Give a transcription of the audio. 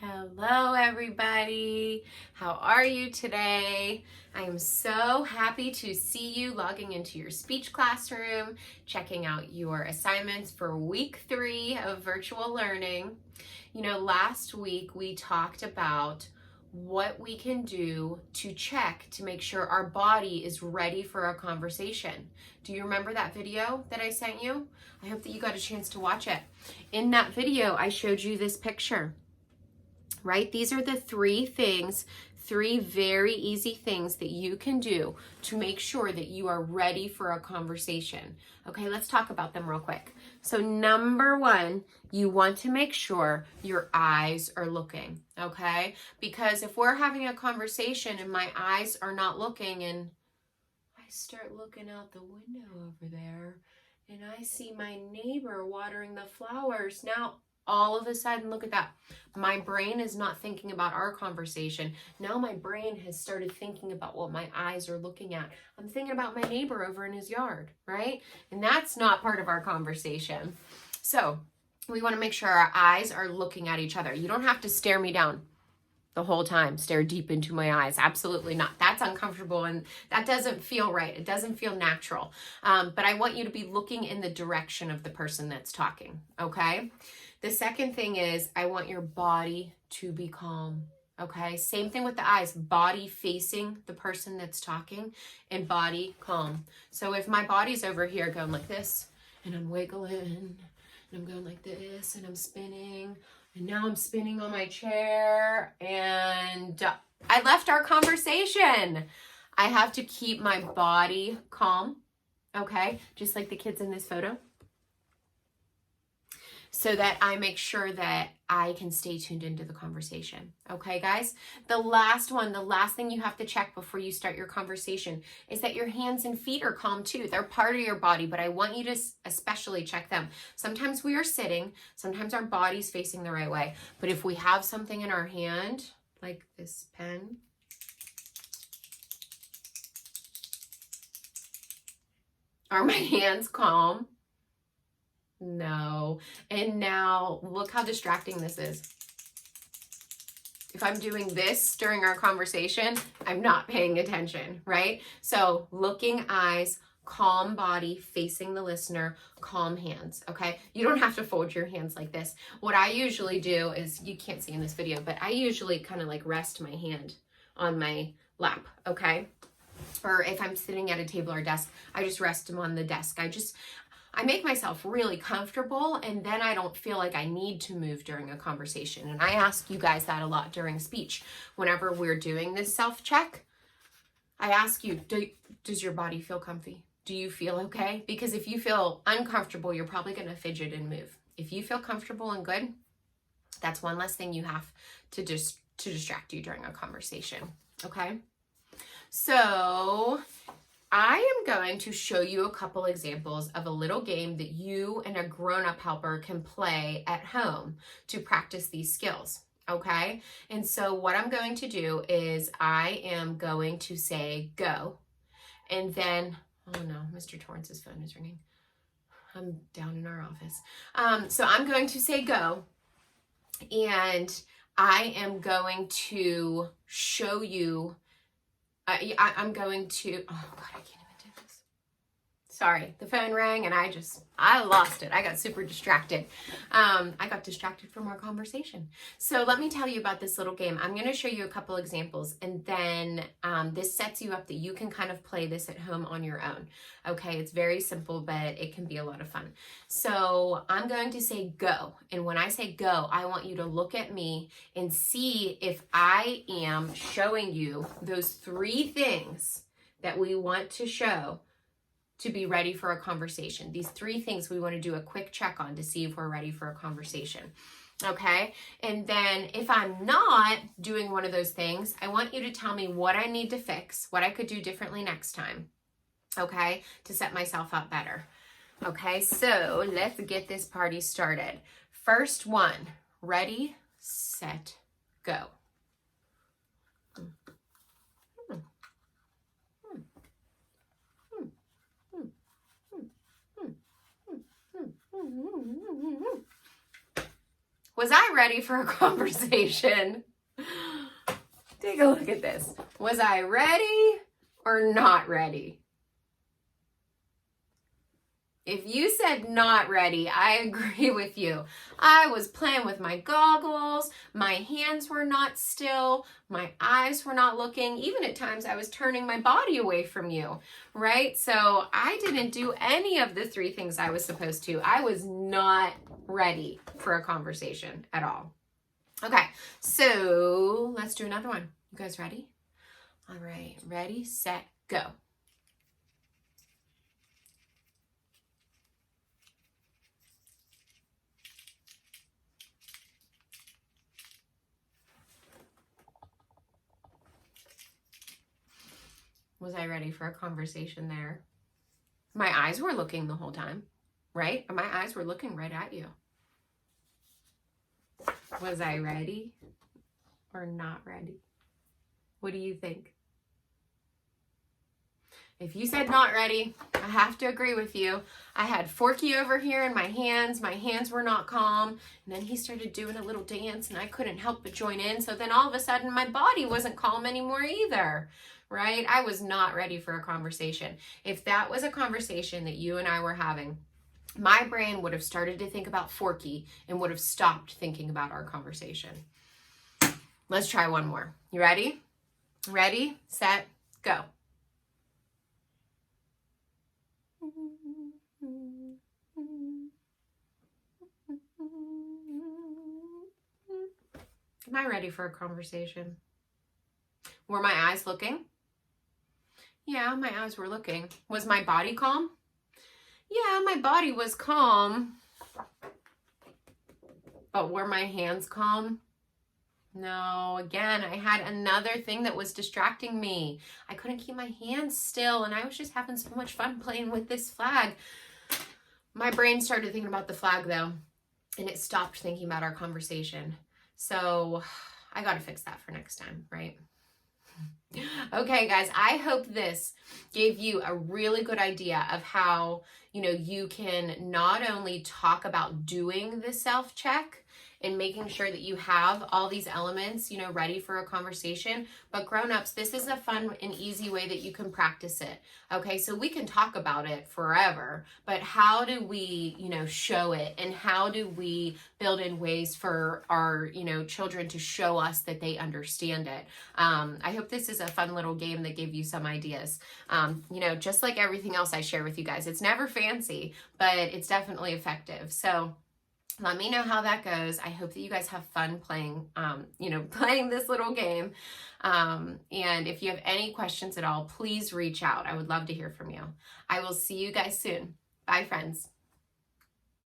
Hello, everybody. How are you today? I am so happy to see you logging into your speech classroom, checking out your assignments for week 3 of virtual learning. You know, last week we talked about what we can do to check to make sure our body is ready for a conversation. Do you remember that video that I sent you? I hope that you got a chance to watch it. In that video, I showed you this picture. Right? These are the 3 things, 3 very easy things that you can do to make sure that you are ready for a conversation. Okay, let's talk about them real quick. So number 1, you want to make sure your eyes are looking, okay? Because if we're having a conversation and my eyes are not looking and I start looking out the window over there and I see my neighbor watering the flowers, now all of a sudden, look at that. My brain is not thinking about our conversation. Now my brain has started thinking about what my eyes are looking at. I'm thinking about my neighbor over in his yard, right? And that's not part of our conversation. So we want to make sure our eyes are looking at each other. You don't have to stare me down the whole time, stare deep into my eyes. Absolutely not. That's uncomfortable and that doesn't feel right. It doesn't feel natural. But I want you to be looking in the direction of the person that's talking, okay? The second thing is I want your body to be calm, okay? Same thing with the eyes, body facing the person that's talking and body calm. So if my body's over here going like this and I'm wiggling and I'm going like this and I'm spinning and now I'm spinning on my chair and I left our conversation. I have to keep my body calm, okay? Just like the kids in this photo, so that I make sure that I can stay tuned into the conversation. Okay, guys? The last thing you have to check before you start your conversation is that your hands and feet are calm too. They're part of your body, but I want you to especially check them. Sometimes we are sitting, sometimes our body's facing the right way, but if we have something in our hand, like this pen, are my hands calm? No. And now look how distracting this is. If I'm doing this during our conversation, I'm not paying attention, right? So looking eyes, calm body, facing the listener, calm hands, okay? You don't have to fold your hands like this. What I usually do is, you can't see in this video, but I usually kind of like rest my hand on my lap, okay? Or if I'm sitting at a table or desk, I just rest them on the desk. I make myself really comfortable and then I don't feel like I need to move during a conversation. And I ask you guys that a lot during speech. Whenever we're doing this self-check, I ask you, does your body feel comfy? Do you feel okay? Because if you feel uncomfortable, you're probably going to fidget and move. If you feel comfortable and good, that's one less thing you have to distract you during a conversation, okay? So I am going to show you a couple examples of a little game that you and a grown-up helper can play at home to practice these skills, okay? And so what I'm going to do is I am going to say go, and then, oh no, Mr. Torrance's phone is ringing. I'm down in our office. So I'm going to say go, and I am going to show you I'm going to, oh God, I can't even do this. Sorry, the phone rang and I lost it. I got super distracted. I got distracted from our conversation. So let me tell you about this little game. I'm going to show you a couple examples and then this sets you up that you can kind of play this at home on your own. Okay, it's very simple, but it can be a lot of fun. So I'm going to say go. And when I say go, I want you to look at me and see if I am showing you those 3 things that we want to show to be ready for a conversation. These 3 things we want to do a quick check on to see if we're ready for a conversation. Okay? And then if I'm not doing one of those things, I want you to tell me what I need to fix, what I could do differently next time. Okay? To set myself up better. Okay, so let's get this party started. First one, ready, set, go. Was I ready for a conversation? Take a look at this. Was I ready or not ready? If you said not ready, I agree with you. I was playing with my goggles, my hands were not still, my eyes were not looking. Even at times I was turning my body away from you, right? So I didn't do any of the 3 things I was supposed to. I was not ready for a conversation at all. Okay, so let's do another one. You guys ready? All right, ready, set, go. Was I ready for a conversation there? My eyes were looking the whole time, right? My eyes were looking right at you. Was I ready or not ready? What do you think? If you said not ready, I have to agree with you. I had Forky over here in my hands. My hands were not calm. And then he started doing a little dance and I couldn't help but join in. So then all of a sudden my body wasn't calm anymore either, right? I was not ready for a conversation. If that was a conversation that you and I were having, my brain would have started to think about Forky and would have stopped thinking about our conversation. Let's try one more. You ready? Ready, set, go. Am I ready for a conversation? Were my eyes looking? Yeah, my eyes were looking. Was my body calm? Yeah, my body was calm. But were my hands calm? No, again, I had another thing that was distracting me. I couldn't keep my hands still, and I was just having so much fun playing with this flag. My brain started thinking about the flag, though, and it stopped thinking about our conversation. So I got to fix that for next time, right? Okay, guys, I hope this gave you a really good idea of how, you can not only talk about doing the self-check and making sure that you have all these elements, ready for a conversation, but grown-ups, this is a fun and easy way that you can practice it. Okay, so we can talk about it forever, but how do we, show it, and how do we build in ways for our, children to show us that they understand it? I hope this is a fun little game that gave you some ideas. Just like everything else I share with you guys, it's never fancy, but it's definitely effective. So let me know how that goes. I hope that you guys have fun playing, playing this little game. And if you have any questions at all, please reach out. I would love to hear from you. I will see you guys soon. Bye, friends.